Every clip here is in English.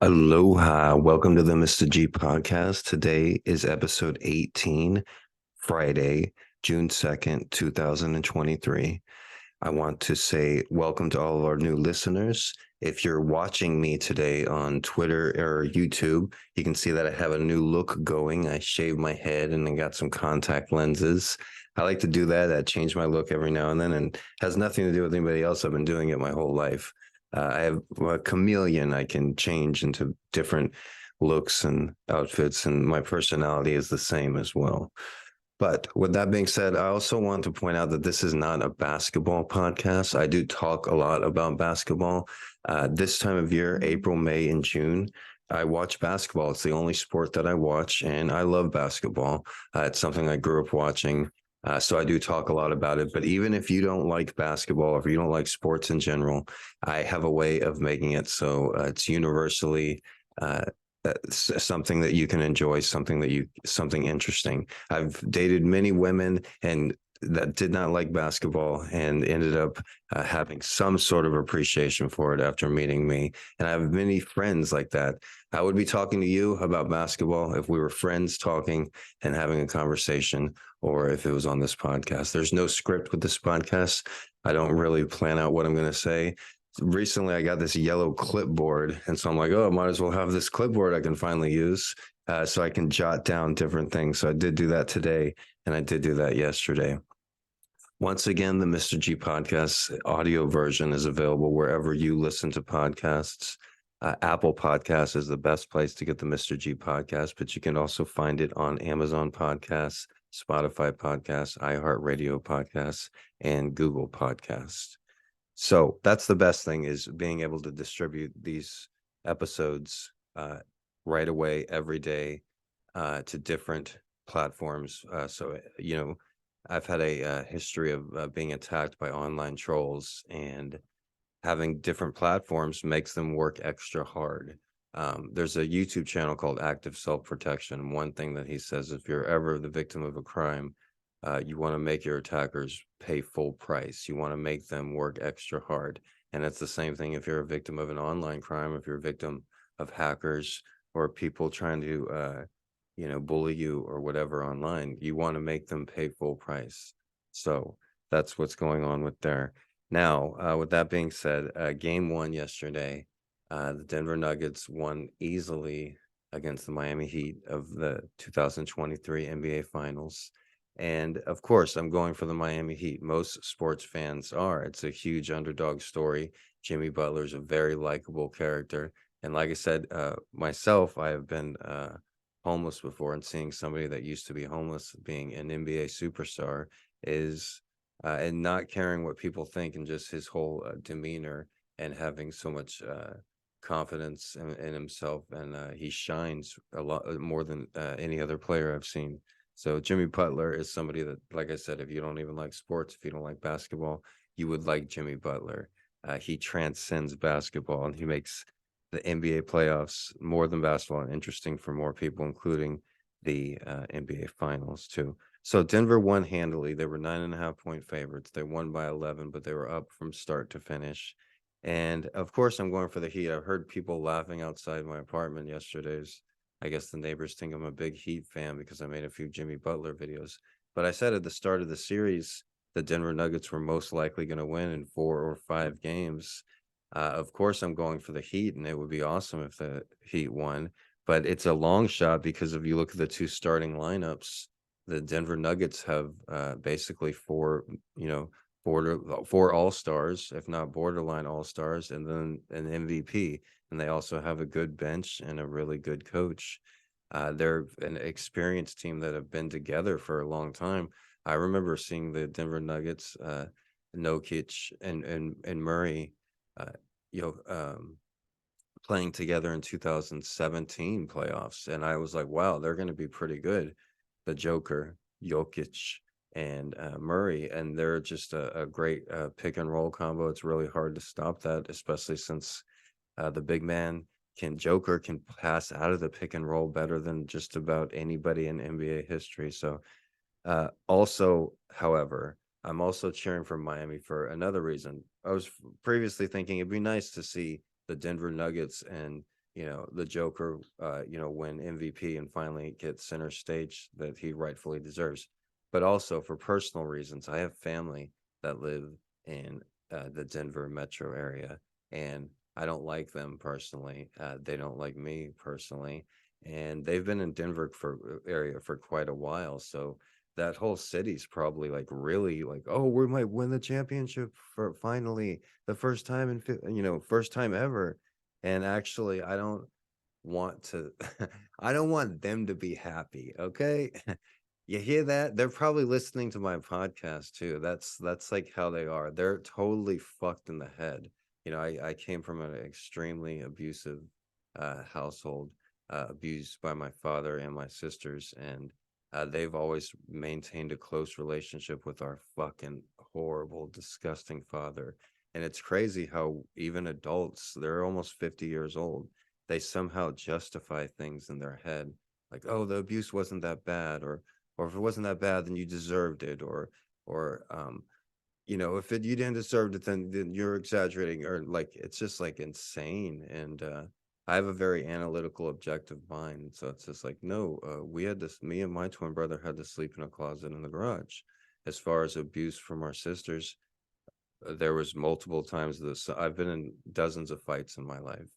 Aloha. Welcome to the Mr.G podcast. Today is episode 18, Friday, June 2nd, 2023. I want to say welcome to all of our new listeners. If you're watching me today on Twitter or YouTube, you can see that I have a new look going. I shaved my head and I got some contact lenses. I like to do that. I change my look every now and then, and has nothing to do with anybody else. I've been doing it my whole life. I have a chameleon. I can change into different looks and outfits, and my personality is the same as well. But with that being said, I also want to point out that this is not a basketball podcast. I do talk a lot about basketball. This time of year, April, May, and June, I watch basketball. It's the only sport that I watch, and I love basketball. It's something I grew up watching. So I do talk a lot about it. But even if you don't like basketball, or if you don't like sports in general, I have a way of making it so it's universally uh, something that you can enjoy, something interesting. I've dated many women and that did not like basketball and ended up having some sort of appreciation for it after meeting me. And I have many friends like that. I would be talking to you about basketball if we were friends talking and having a conversation, or if it was on this podcast. There's no script with this podcast. I don't really plan out what I'm going to say. Recently I got this yellow clipboard, and so I'm like, oh, I might as well have this clipboard I can finally use, so I can jot down different things. So I did do that today, and I did do that yesterday. Once again, the Mr.G podcast audio version is available wherever you listen to podcasts. Apple Podcasts is the best place to get the Mr.G podcast, but you can also find it on Amazon Podcasts, Spotify Podcasts, iHeartRadio Podcasts, and Google Podcasts. So that's the best thing, is being able to distribute these episodes right away every day to different platforms. I've had a history of being attacked by online trolls, and having different platforms makes them work extra hard. There's a YouTube channel called Active Self Protection. One thing that he says, if you're ever the victim of a crime, you want to make your attackers pay full price. You want to make them work extra hard. And it's the same thing if you're a victim of an online crime, if you're a victim of hackers or people trying to, bully you or whatever online, you want to make them pay full price. So that's what's going on with there. Now, with that being said, game one yesterday, the Denver Nuggets won easily against the Miami Heat of the 2023 NBA Finals. And of course, I'm going for the Miami Heat. Most sports fans are. It's a huge underdog story. Jimmy Butler's a very likable character. And like I said, myself, I have been homeless before, and seeing somebody that used to be homeless being an NBA superstar is, and not caring what people think, and just his whole demeanor, and having so much confidence in himself. And he shines a lot more than any other player I've seen. So Jimmy Butler is somebody that, like I said, if you don't even like sports, if you don't like basketball, you would like Jimmy Butler. He transcends basketball, and he makes the NBA playoffs more than basketball interesting for more people, including the NBA Finals too. So Denver won handily. They were 9.5-point favorites. They won by 11, but they were up from start to finish. And of course, I'm going for the Heat. I've heard people laughing outside my apartment yesterday's. I guess the neighbors think I'm a big Heat fan because I made a few Jimmy Butler videos. But I said at the start of the series, the Denver Nuggets were most likely going to win in 4 or 5 games. Of course, I'm going for the Heat, and it would be awesome if the Heat won. But it's a long shot because if you look at the two starting lineups, the Denver Nuggets have basically four all-stars, if not borderline all-stars, and then an MVP. And they also have a good bench and a really good coach. They're an experienced team that have been together for a long time. I remember seeing the Denver Nuggets, Nokic and Murray, uh, you know, um, playing together in 2017 playoffs, and I was like, wow, they're going to be pretty good. The Joker, Jokic, and Murray, and they're just a great pick and roll combo. It's really hard to stop that, especially since the big man Joker can pass out of the pick and roll better than just about anybody in NBA history. So also, however, I'm also cheering for Miami for another reason. I was previously thinking it'd be nice to see the Denver Nuggets and the Joker, win MVP and finally get center stage that he rightfully deserves. But also for personal reasons, I have family that live in the Denver metro area, and I don't like them personally. They don't like me personally, and they've been in Denver for area for quite a while. So that whole city's probably like really like, oh, we might win the championship for finally the first time first time ever. And actually, I don't want to, I don't want them to be happy. Okay. You hear that? They're probably listening to my podcast too. That's like how they are. They're totally fucked in the head. I came from an extremely abusive household, abused by my father and my sisters, and they've always maintained a close relationship with our fucking horrible, disgusting father. And it's crazy how even adults, they're almost 50 years old, they somehow justify things in their head, like, oh, the abuse wasn't that bad, or if it wasn't that bad, then you deserved it, or if you didn't deserve it, then you're exaggerating, or like it's just like insane. And I have a very analytical, objective mind, so it's just like, no, we had this. Me and my twin brother had to sleep in a closet in the garage. As far as abuse from our sisters, there was multiple times this. I've been in dozens of fights in my life,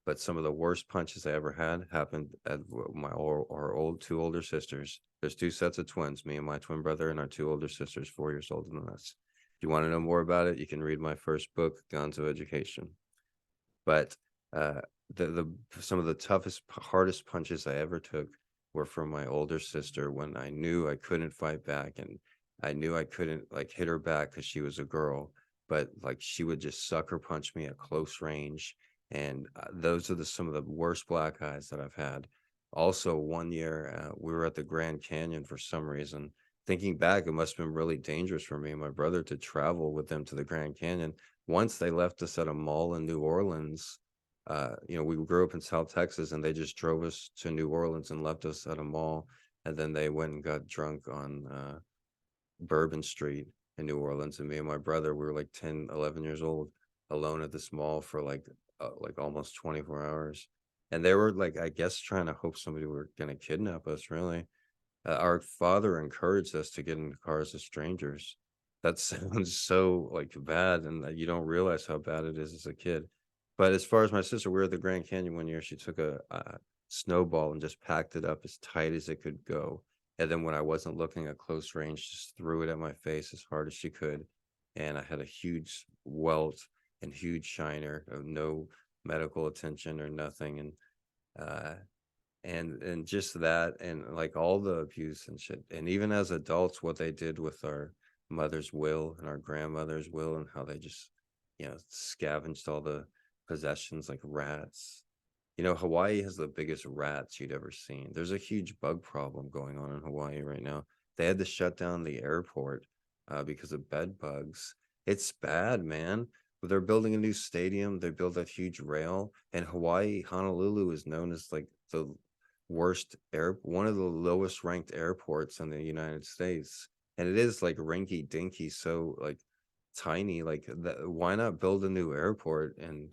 but some of the worst punches I ever had happened at our two older sisters. There's two sets of twins, me and my twin brother, and our two older sisters, 4 years older than us. If you want to know more about it, you can read my first book, Guns of Education. But uh, the some of the toughest, hardest punches I ever took were from my older sister when I knew I couldn't fight back, and I knew I couldn't like hit her back because she was a girl. But like she would just sucker punch me at close range, and those are some of the worst black eyes that I've had. Also, one year we were at the Grand Canyon for some reason. Thinking back, it must have been really dangerous for me and my brother to travel with them to the Grand Canyon. Once they left us at a mall in New Orleans. We grew up in South Texas, and they just drove us to New Orleans and left us at a mall. And then they went and got drunk on Bourbon Street in New Orleans. And me and my brother, we were like 10, 11 years old, alone at this mall for like almost 24 hours. And they were like, I guess, trying to hope somebody were going to kidnap us, really. Our father encouraged us to get into cars with strangers. That sounds so like bad, and you don't realize how bad it is as a kid. But as far as my sister, we were at the Grand Canyon one year. She took a snowball and just packed it up as tight as it could go. And then when I wasn't looking at close range, just threw it at my face as hard as she could. And I had a huge welt and huge shiner of no medical attention or nothing. Uh, and just that, and like all the abuse and shit, and even as adults, what they did with our mother's will and our grandmother's will, and how they just scavenged all the possessions like rats. Hawaii has the biggest rats you'd ever seen. There's a huge bug problem going on in Hawaii right now. They had to shut down the airport because of bed bugs. It's bad, man. They're building a new stadium. They built that huge rail, and Hawaii, Honolulu is known as like the one of the lowest ranked airports in the United States. And it is like rinky dinky, so like tiny. Like why not build a new airport and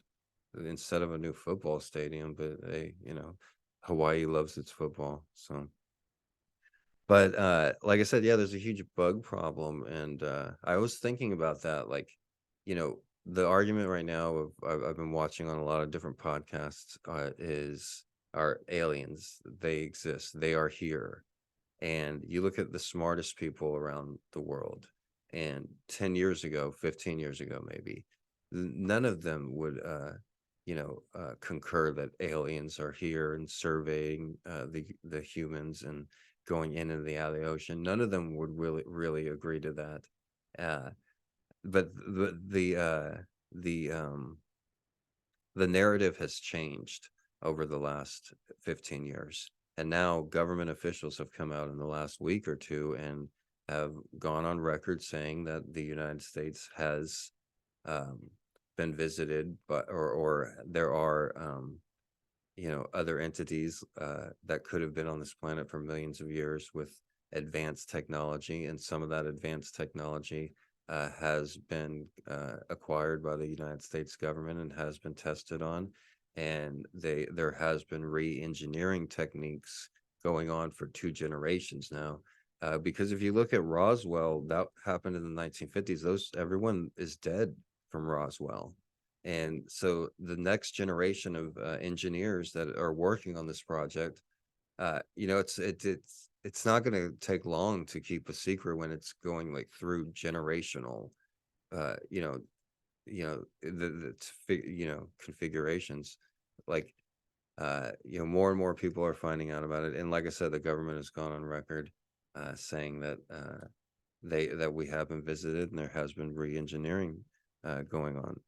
instead of a new football stadium? But Hawaii loves its football. So, but like I said, yeah, there's a huge bug problem, and I was thinking about that. Like, the argument right now of I've been watching on a lot of different podcasts is, are aliens. They exist. They are here. And you look at the smartest people around the world, and 10 years ago, 15 years ago, maybe, none of them would concur that aliens are here and surveying the humans and going in and out of the ocean. None of them would really agree to that. uh but the narrative has changed over the last 15 years. And now government officials have come out in the last week or two and have gone on record saying that the United States has um, been visited, or there are other entities that could have been on this planet for millions of years with advanced technology, and some of that advanced technology has been acquired by the United States government and has been tested on. and there has been re-engineering techniques going on for 2 generations now. Because if you look at Roswell, that happened in the 1950s. Everyone is dead from Roswell, and so the next generation of engineers that are working on this project, it's not going to take long to keep a secret when it's going like through generational, uh, you know, configurations, like more and more people are finding out about it. And like I said, the government has gone on record saying that that we have been visited and there has been re-engineering going on.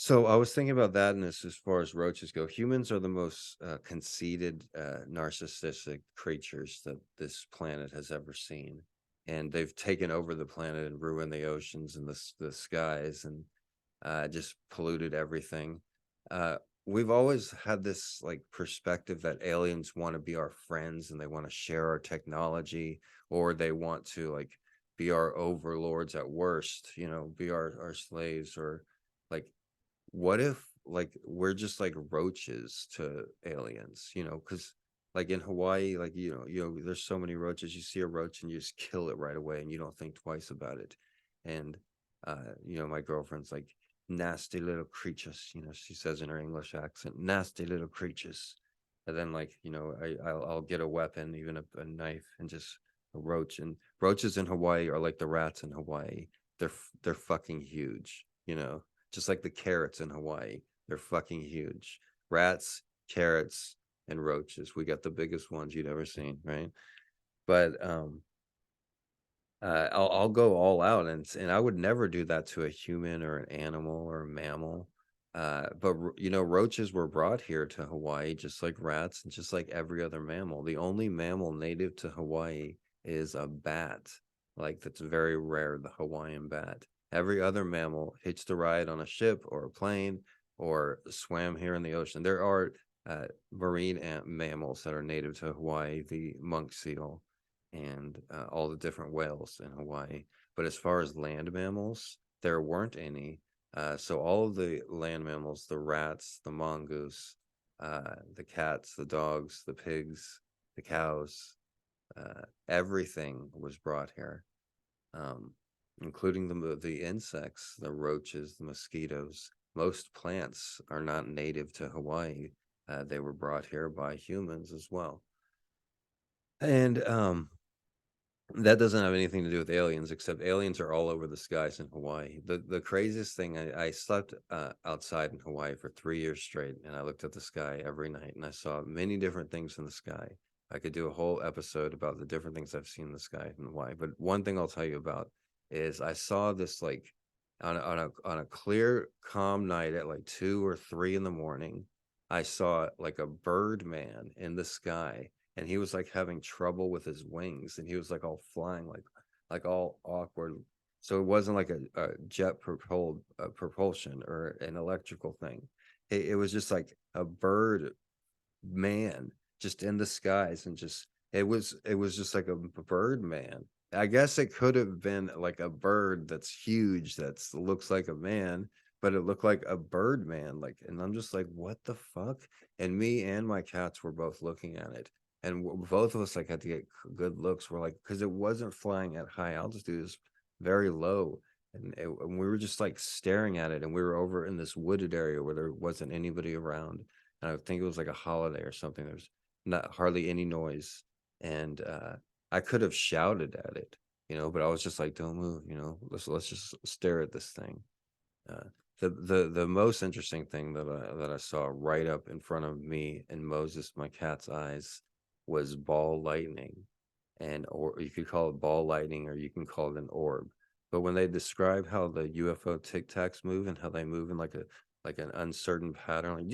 So I was thinking about that, and as far as roaches go, humans are the most conceited, narcissistic creatures that this planet has ever seen, and they've taken over the planet and ruined the oceans and the skies, and just polluted everything. Uh, we've always had this like perspective that aliens want to be our friends and they want to share our technology, or they want to like be our overlords at worst, be our slaves, or like what if like we're just like roaches to aliens, because like in Hawaii, like there's so many roaches. You see a roach and you just kill it right away and you don't think twice about it. And my girlfriend's like, nasty little creatures, she says in her English accent, nasty little creatures. And then like, I'll get a weapon, even a knife, and just a roach. And roaches in Hawaii are like the rats in Hawaii. They're fucking huge, just like the carrots in Hawaii. They're fucking huge. Rats, carrots, and roaches. We got the biggest ones you'd ever seen, right? But I'll go all out, and I would never do that to a human or an animal or a mammal. But roaches were brought here to Hawaii just like rats and just like every other mammal. The only mammal native to Hawaii is a bat. Like that's very rare, the Hawaiian bat. Every other mammal hitched a ride on a ship or a plane or swam here in the ocean. There are marine mammals that are native to Hawaii, the monk seal and all the different whales in Hawaii. But as far as land mammals, there weren't any. So all of the land mammals, the rats, the mongoose, the cats, the dogs, the pigs, the cows, everything was brought here, um, including the insects, the roaches, the mosquitoes. Most plants are not native to Hawaii. They were brought here by humans as well. And that doesn't have anything to do with aliens, except aliens are all over the skies in Hawaii. The craziest thing, I slept outside in Hawaii for 3 years straight, and I looked at the sky every night, and I saw many different things in the sky. I could do a whole episode about the different things I've seen in the sky in Hawaii, but one thing I'll tell you about is I saw this like on a clear, calm night at like 2 or 3 in the morning. I saw like a bird man in the sky, and he was like having trouble with his wings, and he was like all flying like all awkward. So it wasn't like a jet propulsion or an electrical thing. It was just like a bird man just in the skies, and just it was just like a bird man. I guess it could have been like a bird that's huge that looks like a man, but it looked like a bird man. Like, and I'm just like, what the fuck? And me and my cats were both looking at it, and both of us like had to get good looks. We're like, because it wasn't flying at high altitude, it was very low, and we were just like staring at it, and we were over in this wooded area where there wasn't anybody around, and I think it was like a holiday or something. There's not hardly any noise, and I could have shouted at it, but I was just like, "Don't move," Let's just stare at this thing. Uh, the most interesting thing that I saw right up in front of me and Moses, my cat's eyes, was ball lightning, and or you could call it ball lightning, or you can call it an orb. But when they describe how the UFO tic tacs move and how they move in like an uncertain pattern,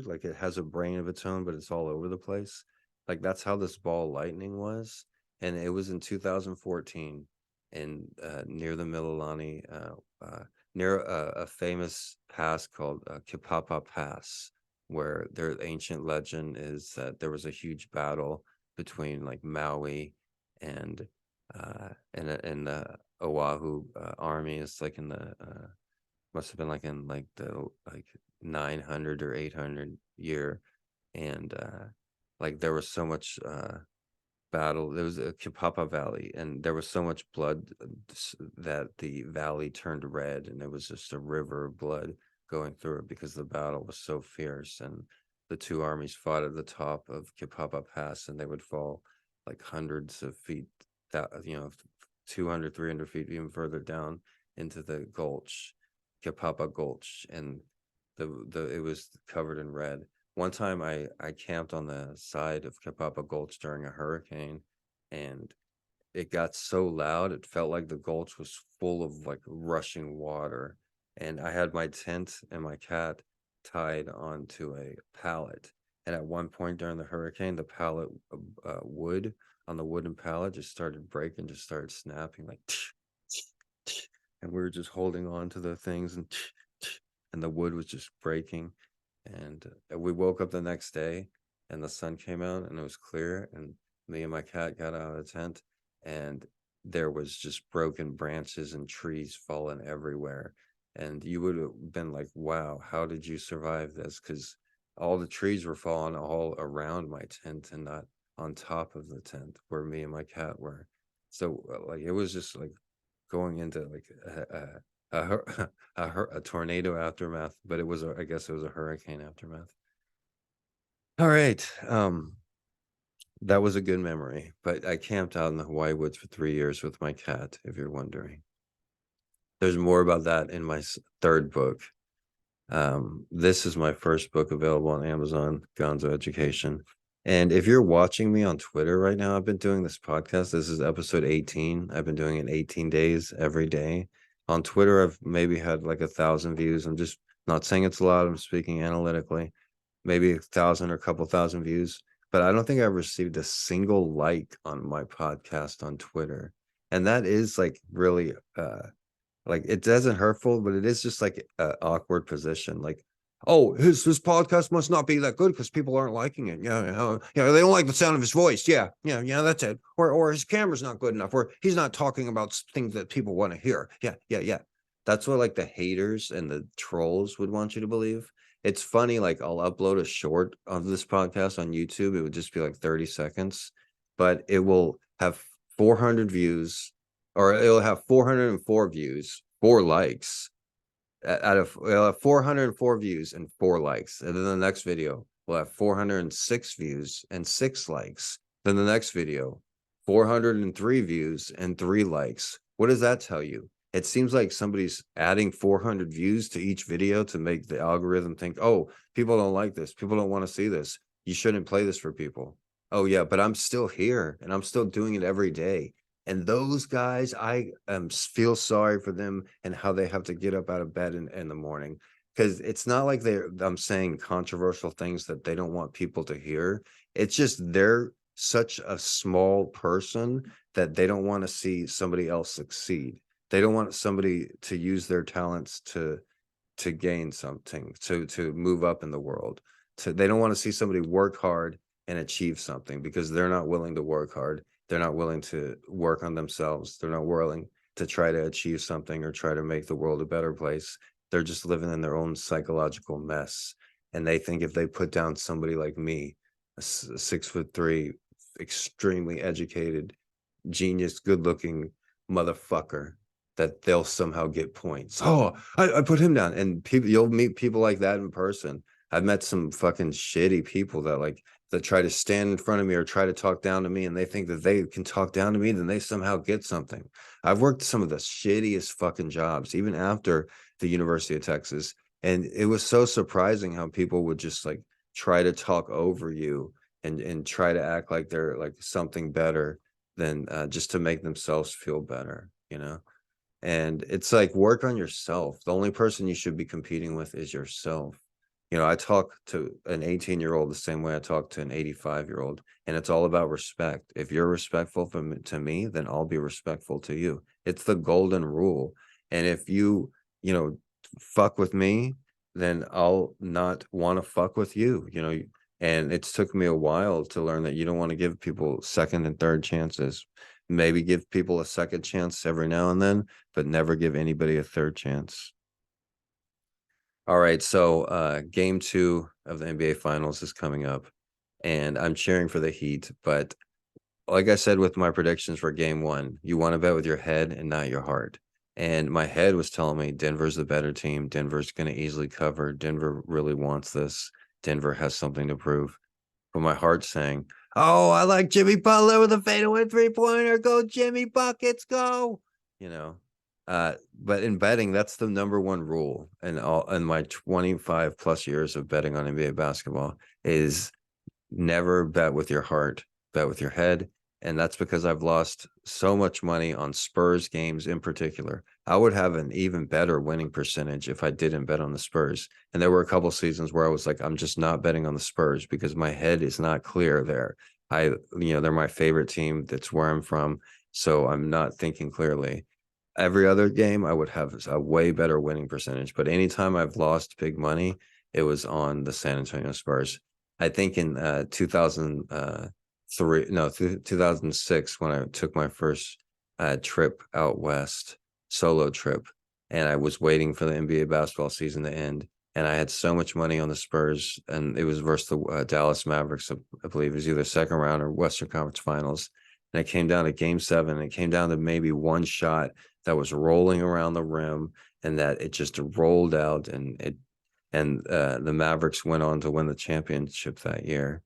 like it has a brain of its own, but it's all over the place. Like that's how this ball lightning was, and it was in 2014, in near the Mililani, near a famous pass called Kipapa Pass, where their ancient legend is that there was a huge battle between like Maui and and Oahu army. It's like in the must have been like in like the like 900 or 800 year, and like there was so much battle. There was a Kipapa Valley, and there was so much blood that the valley turned red, and it was just a river of blood going through it because the battle was so fierce. And the two armies fought at the top of Kipapa Pass, and they would fall like hundreds of feet, that 200, 300 feet, even further down into the gulch, Kipapa Gulch, and the it was covered in red. One time I camped on the side of Kapapa Gulch during a hurricane, and it got so loud it felt like the gulch was full of like rushing water. And I had my tent and my cat tied onto a pallet. And at one point during the hurricane, the pallet wood on the wooden pallet just started breaking, just started snapping like, and we were just holding on to the things, and the wood was just breaking. And we woke up the next day, and the sun came out, and it was clear, and me and my cat got out of the tent, and there was just broken branches and trees falling everywhere. And you would have been like, wow, how did you survive this? Because all the trees were falling all around my tent and not on top of the tent where me and my cat were. So like it was just like going into like a tornado aftermath, but it was I guess it was a hurricane aftermath. All right, that was a good memory. But I camped out in the Hawaii woods for 3 years with my cat, if you're wondering. There's more about that in my third book. This is my first book available on Amazon, Gonzo Education. And if you're watching me on Twitter right now, I've been doing this podcast. This is episode 18. I've been doing it 18 days every day. On Twitter, I've maybe had like 1,000 views. I'm just not saying it's a lot. I'm speaking analytically. Maybe 1,000 or a couple thousand views. But I don't think I've received a single like on my podcast on Twitter. And that is like really like it isn't hurtful, but it is just like an awkward position. Like, oh, his podcast must not be that good because people aren't liking it. Yeah, they don't like the sound of his voice. Yeah, that's it. Or his camera's not good enough, or he's not talking about things that people want to hear. Yeah. That's what like the haters and the trolls would want you to believe. It's funny, like I'll upload a short of this podcast on YouTube. It would just be like 30 seconds, but it will have 400 views, or it'll have 404 views, 4 likes. Out of it'll have 404 views and 4 likes. And then the next video will have 406 views and 6 likes. Then the next video, 403 views and 3 likes. What does that tell you? It seems like somebody's adding 400 views to each video to make the algorithm think, oh, people don't like this. People don't want to see this. You shouldn't play this for people. Oh, yeah, but I'm still here and I'm still doing it every day. And those guys, I feel sorry for them and how they have to get up out of bed in the morning, because it's not like I'm saying controversial things that they don't want people to hear. It's just they're such a small person that they don't want to see somebody else succeed. They don't want somebody to use their talents to gain something, to move up in the world. They don't want to see somebody work hard and achieve something because they're not willing to work hard. They're not willing to work on themselves. They're not willing to try to achieve something or try to make the world a better place. They're just living in their own psychological mess. And they think if they put down somebody like me, a 6'3", extremely educated, genius, good looking motherfucker, that they'll somehow get points. Oh, I put him down. And people, you'll meet people like that in person. I've met some fucking shitty people that try to stand in front of me or try to talk down to me, and they think that they can talk down to me, then they somehow get something. I've worked some of the shittiest fucking jobs, even after the University of Texas. And it was so surprising how people would just like try to talk over you and try to act like they're like something better than just to make themselves feel better, And it's like, work on yourself. The only person you should be competing with is yourself. I talk to an 18-year-old the same way I talk to an 85-year-old, and it's all about respect. If you're respectful to me, then I'll be respectful to you. It's the golden rule. And if you fuck with me, then I'll not want to fuck with you, and it's took me a while to learn that you don't want to give people second and third chances. Maybe give people a second chance every now and then, but never give anybody a third chance. All right, so game 2 of the NBA Finals is coming up, and I'm cheering for the Heat. But like I said with my predictions for game 1, you want to bet with your head and not your heart. And my head was telling me Denver's the better team. Denver's going to easily cover. Denver really wants this. Denver has something to prove. But my heart's saying, "Oh, I like Jimmy Butler with a fadeaway 3-pointer. Go Jimmy, buckets, go!" You know, but in betting, that's the number one rule. And all in my 25 plus years of betting on NBA basketball is never bet with your heart, bet with your head. And that's because I've lost so much money on Spurs games in particular. I would have an even better winning percentage if I didn't bet on the Spurs. And there were a couple seasons where I was like, I'm just not betting on the Spurs because my head is not clear there. They're my favorite team. That's where I'm from. So I'm not thinking clearly. Every other game, I would have a way better winning percentage. But anytime I've lost big money, it was on the San Antonio Spurs. I think in 2006, when I took my first trip out west, solo trip, and I was waiting for the NBA basketball season to end. And I had so much money on the Spurs, and it was versus the Dallas Mavericks. I believe it was either second round or Western Conference Finals. And it came down to game 7. And it came down to maybe one shot that was rolling around the rim, and that it just rolled out, and the Mavericks went on to win the championship that year.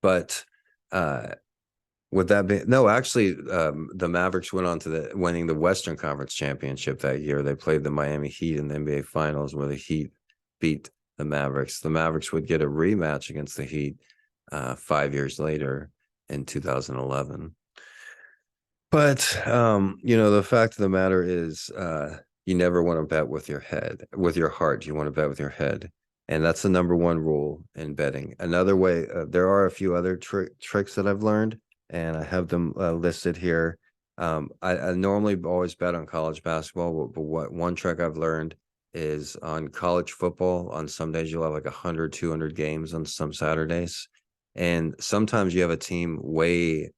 But would that be no? Actually, the Mavericks went on to winning the Western Conference championship that year. They played the Miami Heat in the NBA Finals, where the Heat beat the Mavericks. The Mavericks would get a rematch against the Heat 5 years later in 2011. But the fact of the matter is, you never want to bet with your head, with your heart. You want to bet with your head, and that's the number one rule in betting. Another way, there are a few other tricks that I've learned, and I have them listed here. I normally always bet on college basketball, but what one trick I've learned is on college football. On some days, you'll have like 100, 200 games on some Saturdays, and sometimes you have a team way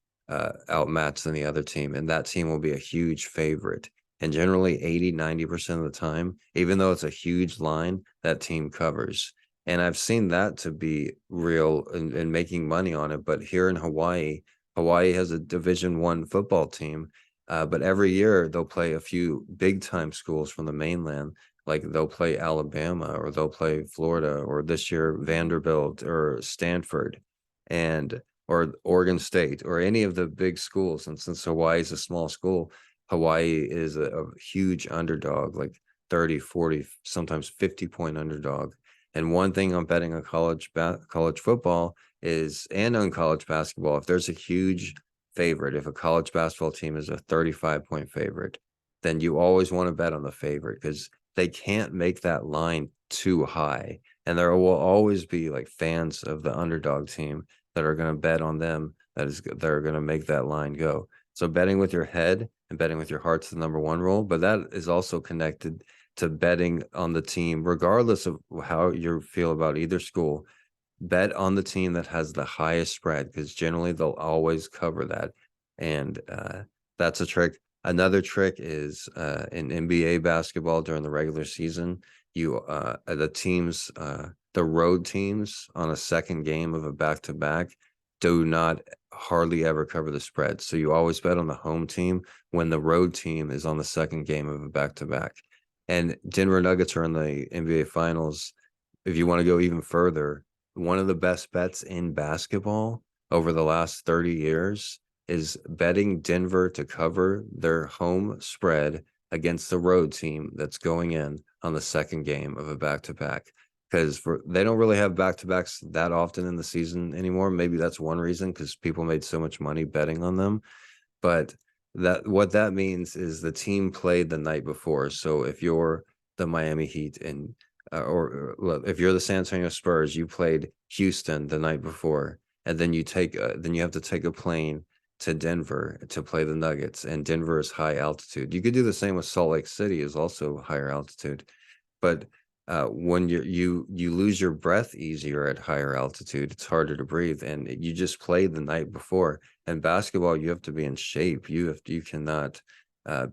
outmatched than the other team, and that team will be a huge favorite. And generally 80-90% of the time, even though it's a huge line, that team covers. And I've seen that to be real and making money on it. But here in Hawaii, Hawaii has a Division I football team, but every year they'll play a few big time schools from the mainland. Like they'll play Alabama, or they'll play Florida, or this year Vanderbilt or Stanford, and or Oregon State, or any of the big schools. And since Hawaii is a small school, Hawaii is a huge underdog, like 30, 40, sometimes 50-point underdog. And one thing I'm betting on college football is, and on college basketball, if there's a huge favorite, if a college basketball team is a 35-point favorite, then you always want to bet on the favorite, because they can't make that line too high. And there will always be like fans of the underdog team that are going to bet on them, that are going to make that line go. So betting with your head and betting with your heart's the number one rule, but that is also connected to betting on the team, regardless of how you feel about either school. Bet on the team that has the highest spread, because generally they'll always cover that. And that's a trick. Another trick is in NBA basketball during the regular season, the road teams on a second game of a back-to-back do not hardly ever cover the spread. So you always bet on the home team when the road team is on the second game of a back-to-back. And Denver Nuggets are in the NBA Finals. If you want to go even further, one of the best bets in basketball over the last 30 years is betting Denver to cover their home spread against the road team that's going in on the second game of a back-to-back. Because they don't really have back-to-backs that often in the season anymore. Maybe that's one reason, because people made so much money betting on them. But what that means is the team played the night before. So if you're the Miami Heat, and or if you're the San Antonio Spurs, you played Houston the night before, and then you have to take a plane to Denver to play the Nuggets, and Denver is high altitude. You could do the same with Salt Lake City, is also higher altitude, but when you lose your breath easier at higher altitude, it's harder to breathe, and you just played the night before. And basketball, you have to be in shape. You cannot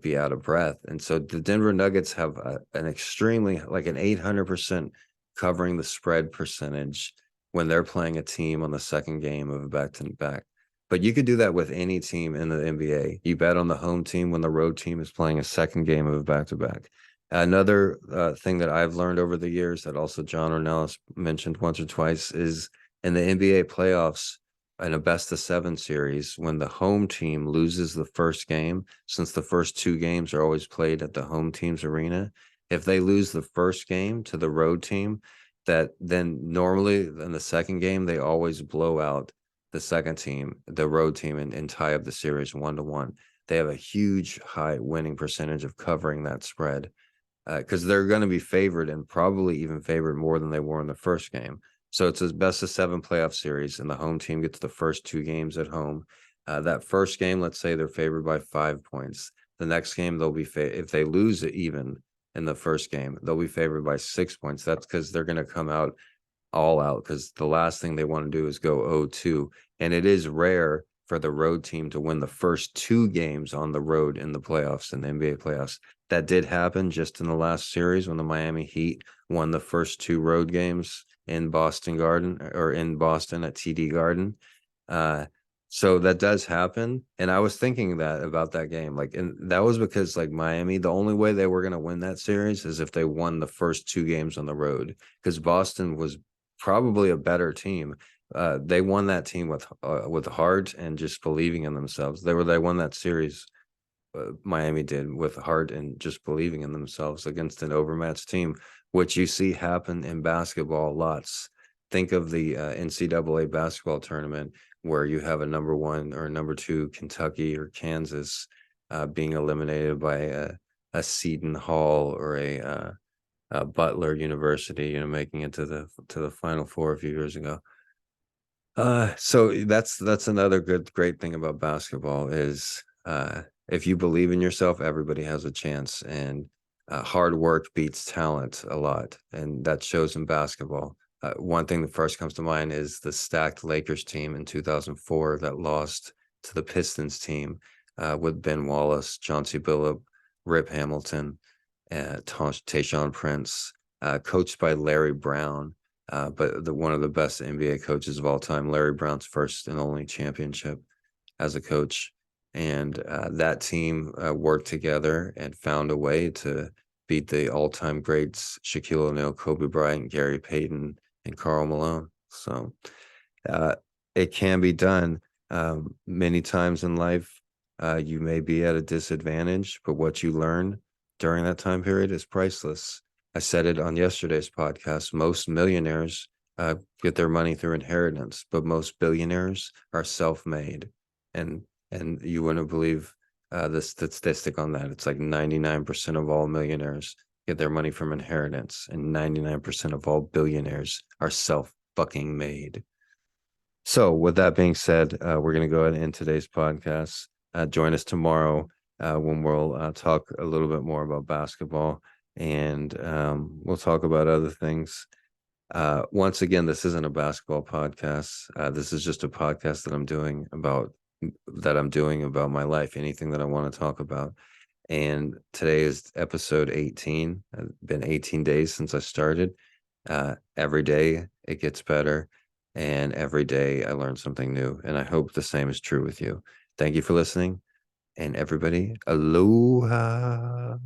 be out of breath. And so the Denver Nuggets have an extremely, like an 800% covering the spread percentage when they're playing a team on the second game of a back-to-back. But you could do that with any team in the NBA. You bet on the home team when the road team is playing a second game of a back-to-back. Another thing that I've learned over the years that also John Ornelas mentioned once or twice is in the NBA playoffs, in a best of 7 series, when the home team loses the first game, since the first 2 games are always played at the home team's arena, if they lose the first game to the road team, that then normally in the second game, they always blow out the second team, the road team, and tie up the series 1-1. They have a huge high winning percentage of covering that spread because they're going to be favored and probably even favored more than they were in the first game. So it's a best of 7 playoff series, and the home team gets the first 2 games at home. That first game, let's say they're favored by 5 points. The next game, they'll be if they lose it even in the first game, they'll be favored by 6 points. That's because they're going to come out all out, because the last thing they want to do is go 0-2. And it is rare for the road team to win the first 2 games on the road in the playoffs, in the NBA playoffs. That did happen just in the last series when the Miami Heat won the first 2 road games in Boston Garden, or in Boston at TD Garden. So that does happen. And I was thinking that about that game. Like, and that was because like Miami, the only way they were going to win that series is if they won the first 2 games on the road, because Boston was probably a better team. They won that team with heart and just believing in themselves. They won that series. Miami did, with heart and just believing in themselves against an overmatched team, which you see happen in basketball lots. Think of the NCAA basketball tournament where you have a number 1 or number 2 Kentucky or Kansas being eliminated by a Seton Hall or a Butler University, making it to the Final Four a few years ago. So that's another great thing about basketball is if you believe in yourself, everybody has a chance, and hard work beats talent a lot, and that shows in basketball. One thing that first comes to mind is the stacked Lakers team in 2004 that lost to the Pistons team with Ben Wallace, Chauncey Billups, Rip Hamilton, Tayshaun Prince, coached by Larry Brown. But one of the best NBA coaches of all time, Larry Brown's first and only championship as a coach. And that team worked together and found a way to beat the all-time greats, Shaquille O'Neal, Kobe Bryant, Gary Payton, and Karl Malone. So it can be done. Many times in life, you may be at a disadvantage, but what you learn during that time period is priceless. I said it on yesterday's podcast. Most millionaires get their money through inheritance, but most billionaires are self-made. And you wouldn't believe the statistic on that. It's like 99% of all millionaires get their money from inheritance, and 99% of all billionaires are self-fucking made. So with that being said, we're going to go ahead and end today's podcast. Join us tomorrow when we'll talk a little bit more about basketball, and we'll talk about other things. Once again, this isn't a basketball podcast. This is just a podcast that I'm doing about my life, anything that I want to talk about. And today is episode 18. It's been 18 days since I started. Every day it gets better, and every day I learn something new. And I hope the same is true with you. Thank you for listening, and everybody, aloha.